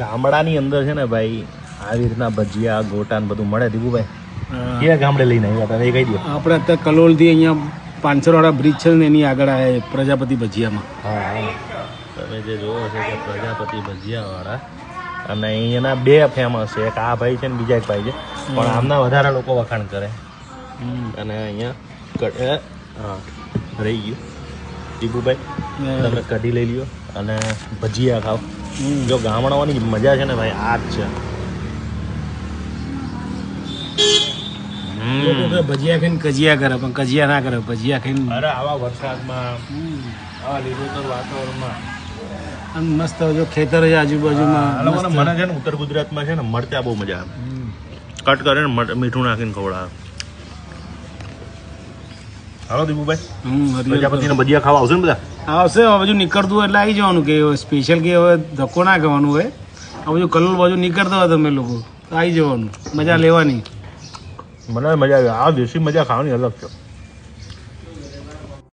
ગામડાની અંદર છે ને ભાઈ આવી રીતના ભજીયા ગોટા ને બધું મળે દીપુભાઈ ક્યાં ગામડે લઈને આવ્યા તમે એ કહી દો. આપણે અત્યારે કલોલથી અહીંયા 500 વાળા બ્રિજ છે ને એની આગળ આવે પ્રજાપતિ ભજીયામાં. હા તમે જે જોવો છે કે પ્રજાપતિ ભજીયાવાળા અને અહીંયાના બે ફેમસ છે, એક આ ભાઈ છે ને બીજા એક ભાઈ છે, પણ આમના વધારે લોકો વખાણ કરે. અને અહીંયા હા રહી ગયું દીપુભાઈ, તમે કઢી લઈ લ્યો અને ભજીયા ખાઓ. જો ગામડાઓની મજા છે ને ભાઈ આ જ છે. ભજીયા ખાઈને કજિયા કરે પણ કજિયા ના કરે, ભજીયા ખાઈને. અરે આવા વરસાદમાં આવા લીલોતર વાતાવરણમાં આમ મસ્ત જો ખેતર છે આજુબાજુમાં. મને છે ને ઉત્તર ગુજરાતમાં છે ને મરચા બહુ મજા આવે, કટ કરે ને મીઠું નાખીને ખવડાવે. હાલો દીપુભાઈ, પ્રજાપતિને ભજીયા ખાવા આવશે ને બધા? આવશે. હવે બાજુ નીકળતું એટલે આવી જવાનું, કે સ્પેશિયલ કે હવે ધક્કો ના કરવાનું હોય. આ બાજુ કલોલ બાજુ નીકળતા હોય તમે લોકો તો આવી જવાનું, મજા લેવાની. મને મજા આવે. આ દેશી મજા ખાવાની અલગ છે.